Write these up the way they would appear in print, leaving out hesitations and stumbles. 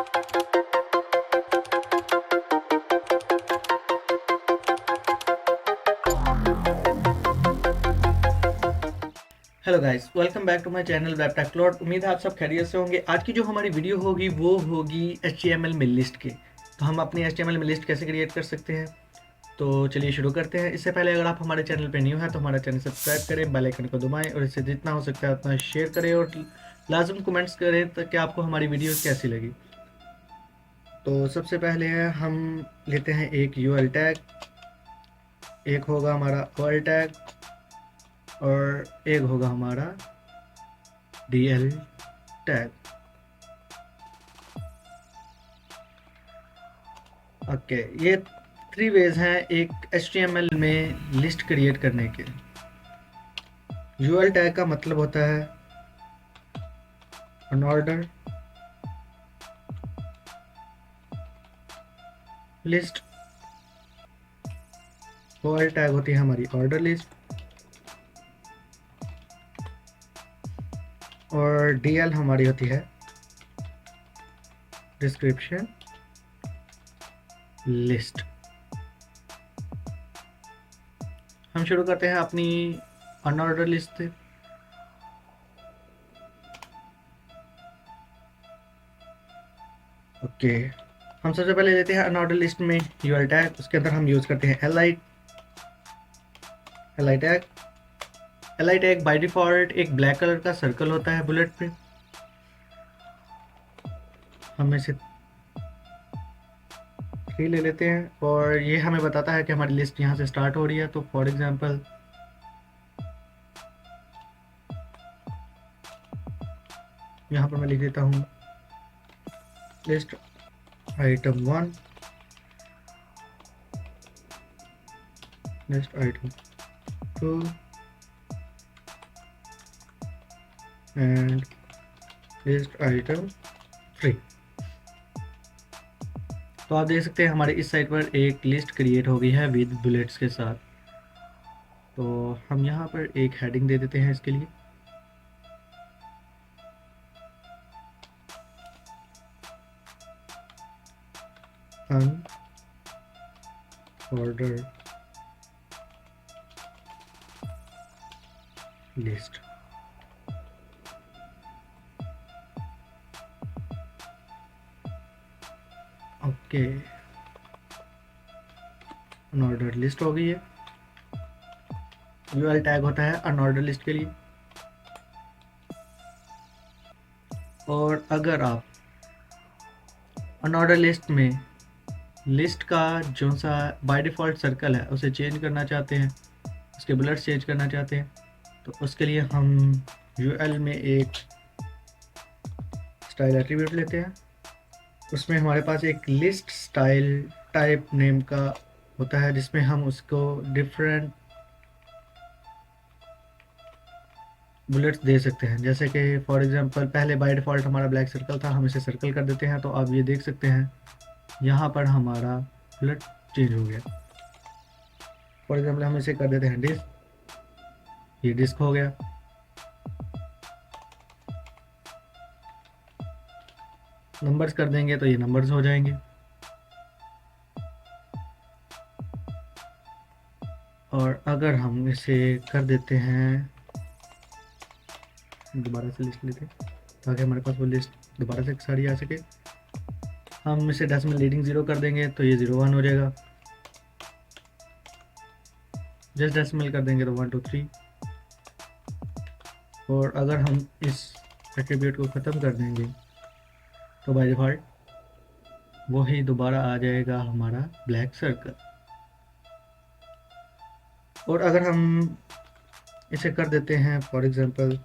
Hello guys, welcome back to my channel Web Tech Cloud. उम्मीद है आप सब खैरियत से होंगे। आज की जो हमारी वीडियो होगी वो होगी HTML में लिस्ट की। तो हम अपनी HTML में लिस्ट कैसे क्रिएट कर सकते हैं, तो चलिए शुरू करते हैं। इससे पहले अगर आप हमारे चैनल पर न्यू हैं तो हमारा चैनल सब्सक्राइब करें, बेल आइकन को दबाएं और इससे जितना हो सकता है उतना शेयर करें और लाजम कमेंट्स करें ताकि आपको हमारी वीडियो कैसी लगी। तो सबसे पहले हम लेते हैं एक URL टैग, एक होगा हमारा वर्ड टैग और एक होगा हमारा DL टैग। ओके, ये 3 वेज हैं एक HTML में लिस्ट क्रिएट करने के। URL टैग का मतलब होता है अनऑर्डर लिस्ट, URL टैग होती है हमारी ऑर्डर लिस्ट और DL हमारी होती है डिस्क्रिप्शन लिस्ट। हम शुरू करते हैं अपनी अनऑर्डर लिस्ट से। ओके, हम सबसे पहले लेते हैं अनऑर्डर लिस्ट में URL टैग। उसके अंदर हम यूज़ करते हैं li tag. li tag by default एक ब्लैक कलर का सर्कल होता है बुलेट पे। हम इसे 3 ले लेते हैं और ये हमें बताता है कि हमारी लिस्ट यहाँ से स्टार्ट हो रही है। तो फॉर एग्जांपल यहाँ पर मैं लिख देता हूँ list item 1, list item 2 and list item 3। तो आप देख सकते हैं हमारे इस साइड पर एक लिस्ट क्रिएट हो गई है विद बुलेट्स के साथ। तो हम यहाँ पर एक हेडिंग दे देते हैं इसके लिए। Unordered list. Okay, unordered list हो गई है। URL टैग होता है अनऑर्डर लिस्ट के लिए। और अगर आप अनऑर्डर लिस्ट में लिस्ट का जो सा बाय डिफ़ॉल्ट सर्कल है उसे चेंज करना चाहते हैं, उसके बुलेट्स चेंज करना चाहते हैं, तो उसके लिए हम URL में एक स्टाइल एट्रीब्यूट लेते हैं। उसमें हमारे पास एक लिस्ट स्टाइल टाइप नेम का होता है जिसमें हम उसको डिफरेंट बुलेट्स दे सकते हैं। जैसे कि फॉर एग्जांपल पहले बाय डिफ़ॉल्ट हमारा ब्लैक सर्कल था, हम इसे सर्कल कर देते हैं। तो आप ये देख सकते हैं यहाँ पर हमारा बुलेट चेंज हो गया। फॉर एग्जांपल हम इसे कर देते हैं डिस्क, ये डिस्क हो गया। नंबर्स कर देंगे तो ये नंबर्स हो जाएंगे। और अगर हम इसे कर देते हैं, दोबारा से लिस्ट लेते ताकि हमारे पास वो लिस्ट दोबारा से सारी आ सके। हम इसे डेसिमल लीडिंग 0 कर देंगे तो ये 01 हो जाएगा। जस्ट डेसिमल कर देंगे तो 1 2 3। और अगर हम इस एट्रीब्यूट को ख़त्म कर देंगे तो बाय डिफ़ॉल्ट वही दोबारा आ जाएगा हमारा ब्लैक सर्कल। और अगर हम इसे कर देते हैं फॉर एग्जांपल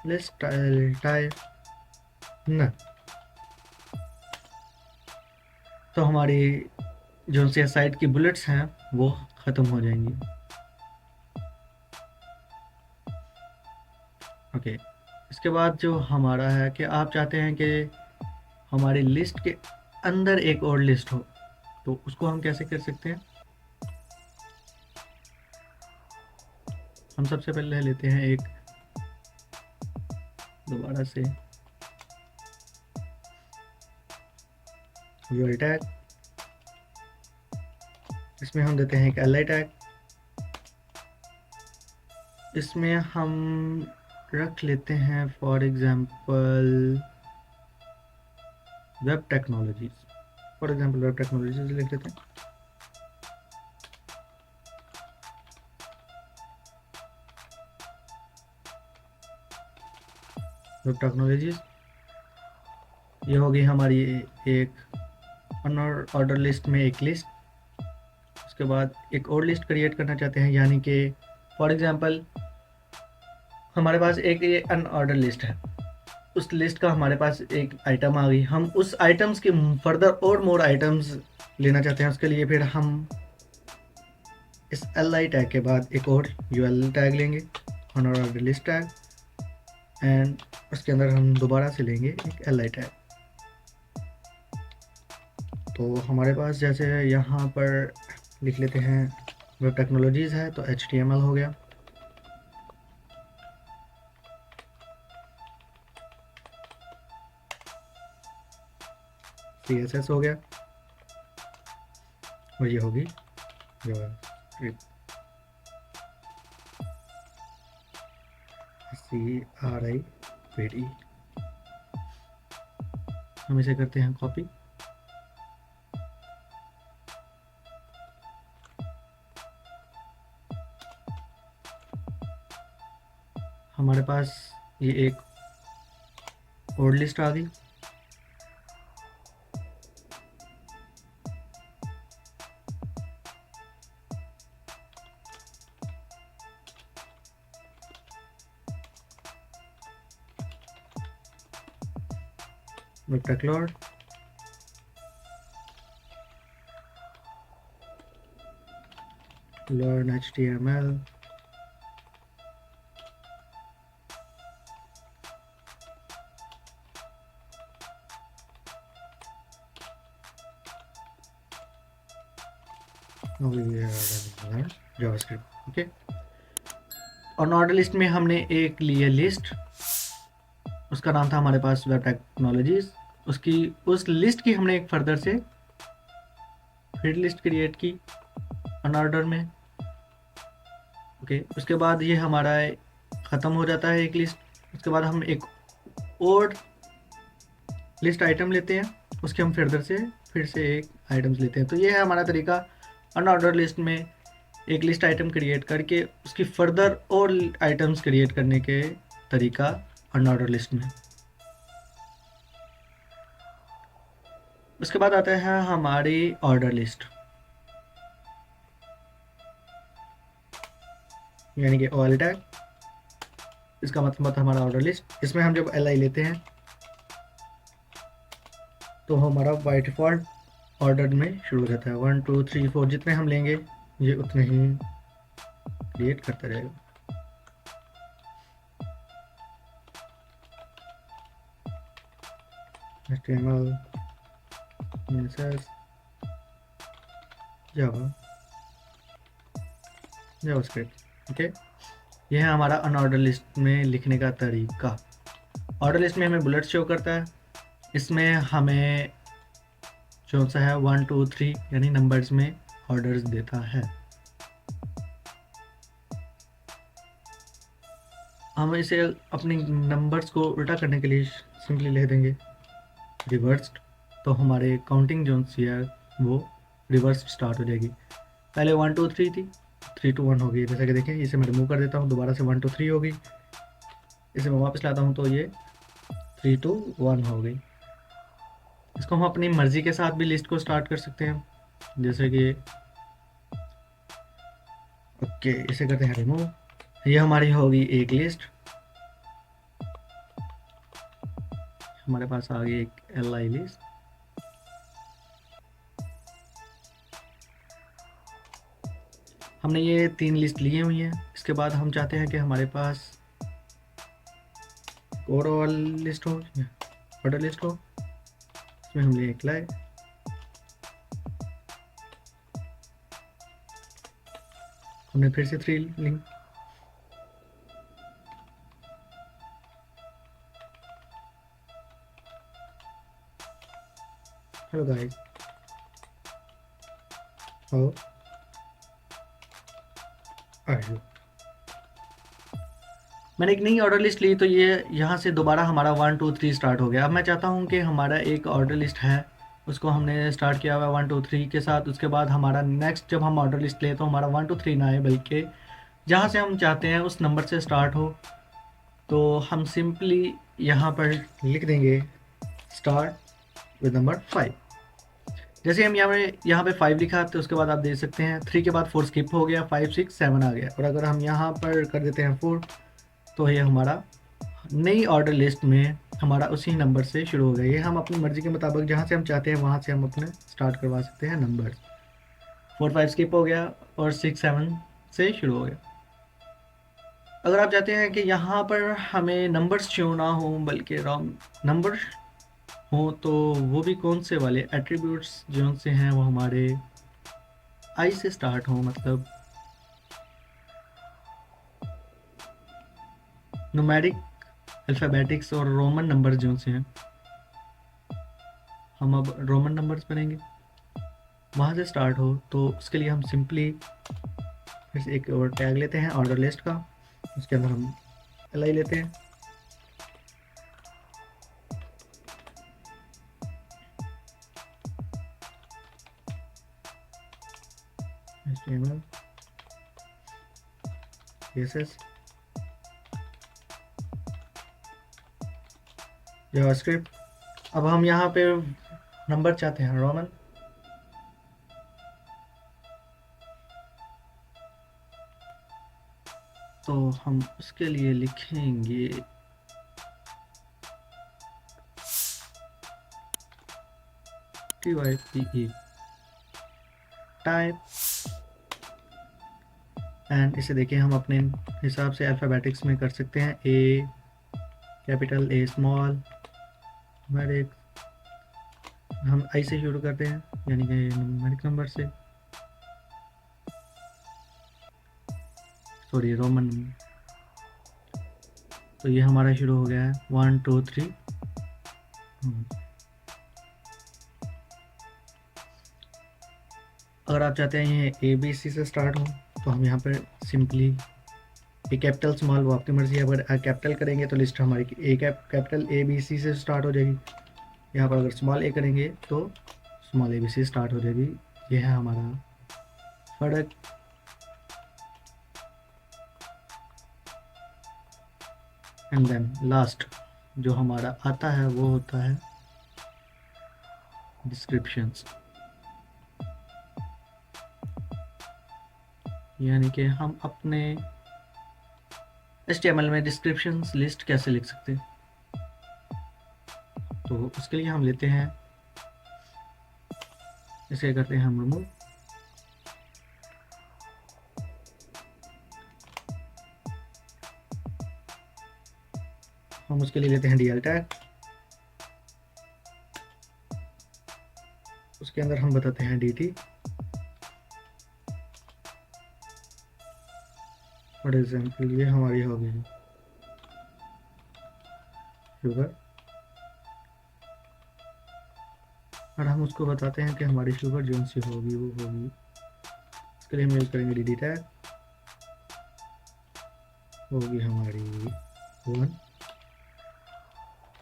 लिस्ट टाइप न, तो हमारी जो सी साइड की बुलेट्स हैं वो ख़त्म हो जाएंगी। ओके, इसके बाद जो हमारा है कि आप चाहते हैं कि हमारी लिस्ट के अंदर एक और लिस्ट हो, तो उसको हम कैसे कर सकते हैं। हम सबसे पहले लेते हैं एक, दोबारा से यूआई टैग, इसमें हम देते हैं एक एल आई टैग, इसमें हम रख लेते हैं for example web technologies, for example web technologies लिख देते हैं। वेब टेक्नोलॉजीज ये होगी हमारी एक ऑर्डर लिस्ट में एक लिस्ट। उसके बाद एक और लिस्ट क्रिएट करना चाहते हैं, यानी कि फॉर एग्जांपल हमारे पास एक ये अनऑर्डर लिस्ट है, उस लिस्ट का हमारे पास एक आइटम आ गई, हम उस आइटम्स के फर्दर और मोर आइटम्स लेना चाहते हैं। उसके लिए फिर हम इस एल आई टैग के बाद एक और यू एल टैग लेंगे, अनऑर्डर लिस्ट टैग, एंड उसके अंदर हम दोबारा से लेंगे एक एल आई टैग। तो हमारे पास जैसे यहाँ पर लिख लेते हैं वेब टेक्नोलॉजीज़ है तो HTML हो गया, CSS हो गया, और ये होगी जावास्क्रिप्ट, CRIPD। हम इसे करते हैं कॉपी, हमारे पास ये एक और लिस्ट आ गई। वेबटेक्लॉर्ड, लर्न HTML, जावास्क्रिप्ट। ओके, और ऑर्डर लिस्ट में हमने एक लिए लिस्ट, उसका नाम था हमारे पास वेब टेक्नोलॉजीज, उसकी उस लिस्ट की हमने एक फर्दर से फिर लिस्ट क्रिएट की अनऑर्डर में। ओके, उसके बाद ये हमारा ख़त्म हो जाता है एक लिस्ट। उसके बाद हम एक और लिस्ट आइटम लेते हैं, उसके हम फिर से एक आइटम्स लेते हैं। तो ये है हमारा तरीका अनऑर्डर लिस्ट में एक लिस्ट आइटम क्रिएट करके उसकी फर्दर और आइटम्स क्रिएट करने के तरीका अनऑर्डर लिस्ट में। उसके बाद आता है हमारी ऑर्डर लिस्ट, यानी कि OL टैग, इसका मतलब हमारा ऑर्डर लिस्ट। इसमें हम जब LI लेते हैं तो हमारा बाय डिफ़ॉल्ट ऑर्डर में शुरू हो जाता है, 1 2 3 4 जितने हम लेंगे ये उतने ही क्रिएट करता रहेगा। HTML, CSS, JavaScript. ओके, ये है हमारा अनऑर्डर लिस्ट में लिखने का तरीका। ऑर्डर लिस्ट में हमें बुलेट शो करता है, इसमें हमें जो सा है 1 2 3 यानी नंबर्स में ऑर्डर्स देता है। हम इसे अपने नंबर्स को उल्टा करने के लिए सिंपली लिख देंगे रिवर्स्ड, तो हमारे काउंटिंग जो है वो रिवर्स स्टार्ट हो जाएगी। पहले 1 2 3 थी, 3 2 1 हो गई। जैसा कि देखें, इसे मैं रिमूव कर देता हूँ, दोबारा से 1 2 3 हो गई। इसे मैं वापस लाता हूँ तो ये 3 2 1 हो गई। इसको हम अपनी मर्ज़ी के साथ भी लिस्ट को स्टार्ट कर सकते हैं, जैसे कि ओके, इसे करते हैं रिमूव। ये हमारी होगी एक लिस्ट, हमारे पास आ गई एक LI लिस्ट। हमने ये 3 लिस्ट लिए हुई हैं। इसके बाद हम चाहते हैं कि हमारे पास और लिस्ट हो, ऑर्डर लिस्ट हो, इसमें हमने एक लाए, हमने फिर से 3 link, hello guys, how are you. मैंने एक नई ऑर्डर लिस्ट ली, तो ये यहाँ से दोबारा हमारा 1 2 3 स्टार्ट हो गया। अब मैं चाहता हूँ कि हमारा एक ऑर्डर लिस्ट है, उसको हमने स्टार्ट किया हुआ है 1 2 3 के साथ। उसके बाद हमारा नेक्स्ट जब हम ऑर्डर लिस्ट लें तो हमारा 1 2 3 ना आए, बल्कि जहाँ से हम चाहते हैं उस नंबर से स्टार्ट हो। तो हम सिंपली यहाँ पर लिख देंगे स्टार्ट विद नंबर 5। जैसे हम यहाँ पे 5 लिखा, तो उसके बाद आप देख सकते हैं 3 के बाद 4 स्किप हो गया, 5 6 7 आ गया। और अगर हम यहाँ पर कर देते हैं 4, तो ये हमारा नई ऑर्डर लिस्ट में हमारा उसी नंबर से शुरू हो गया। ये हम अपनी मर्ज़ी के मुताबिक जहाँ से हम चाहते हैं वहाँ से हम अपने स्टार्ट करवा सकते हैं नंबर। 4 5 स्किप हो गया और 6 7 से शुरू हो गया। अगर आप चाहते हैं कि यहाँ पर हमें नंबर्स शो ना हो बल्कि रॉन्ग नंबर हो, तो वो भी कौन से वाले एट्रीब्यूट्स जो से हैं वो हमारे आई से स्टार्ट हो, मतलब न्यूमेरिक, अल्फ़ाबेटिक्स और रोमन नंबर जो से हैं। हम अब रोमन नंबर्स बनेंगे, वहाँ से स्टार्ट हो। तो उसके लिए हम सिंपली फिर से एक और टैग लेते हैं ऑर्डर लिस्ट का, उसके अंदर हम एल लेते हैं। HTML CSS JavaScript. अब हम यहाँ पे नंबर चाहते हैं रोमन, तो हम उसके लिए लिखेंगे TYPE टाइप। एंड इसे देखिए हम अपने हिसाब से अल्फ़ाबेटिक्स में कर सकते हैं, ए कैपिटल ए स्मॉल। हमारे हम आई से शुरू करते हैं, यानी कि न्यूमेरिक नंबर से, सॉरी रोमन। तो ये हमारा शुरू हो गया है 1 2 3। अगर आप चाहते हैं ये ABC से स्टार्ट हो, तो हम यहाँ पर सिंपली ए कैपिटल स्मॉल, वो आपकी मर्ज़ी है। अगर कैपिटल करेंगे तो लिस्ट हमारी ए कैपिटल ABC से स्टार्ट हो जाएगी। यहाँ पर अगर स्मॉल ए करेंगे तो स्मॉल ABC स्टार्ट हो जाएगी। ये है हमारा फ़र्क। एंड देन लास्ट जो हमारा आता है वो होता है डिस्क्रिप्शंस, यानी कि हम अपने HTML में डिस्क्रिप्शंस लिस्ट कैसे लिख सकते हैं। तो उसके लिए हम लेते हैं, इसे करते हैं हम रिमूव। हम उसके लिए लेते हैं DL टैग, उसके अंदर हम बताते हैं DT। फॉर एग्जाम्पल ये हमारी होगी शुगर, और हम उसको बताते हैं कि हमारी शुगर जो सी होगी वो होगी। इसके लिए हम यूज करेंगे DD टैग, होगी हमारी 1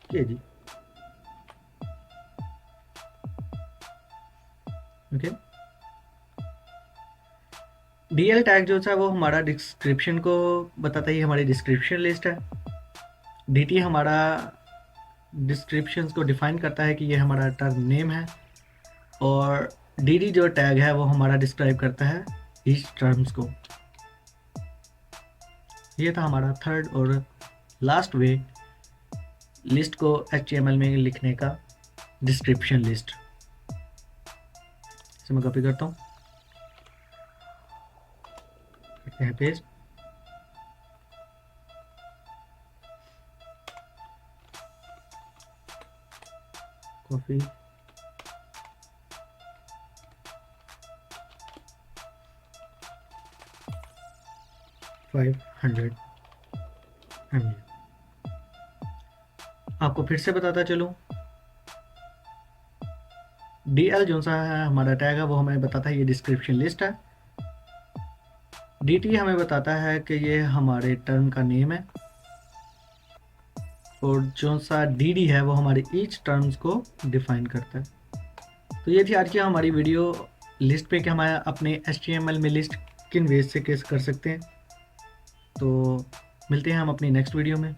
kg। ओके, DL टैग जो था वो हमारा डिस्क्रिप्शन को बताता है, हमारी डिस्क्रिप्शन लिस्ट है। DT हमारा डिस्क्रिप्शंस को डिफाइन करता है कि ये हमारा टर्म नेम है, और DD जो टैग है वो हमारा डिस्क्राइब करता है इस टर्म्स को। ये था हमारा थर्ड और लास्ट वे लिस्ट को HTML में लिखने का, डिस्क्रिप्शन लिस्ट। इसे मैं कॉपी करता हूँ, करते हैं पेस्ट। Copy, 500 ml। आपको फिर से बताता चलूँ, DL जो सा है हमारा टैग है वो हमें बताता है ये डिस्क्रिप्शन लिस्ट है। DT हमें बताता है कि ये हमारे टर्म का नेम है, और जो सा DD है वो हमारे ईच टर्म्स को डिफाइन करता है। तो ये थी आज की हमारी वीडियो लिस्ट पे कि हम अपने HTML में लिस्ट किन वेज से केस कर सकते हैं। तो मिलते हैं हम अपनी नेक्स्ट वीडियो में।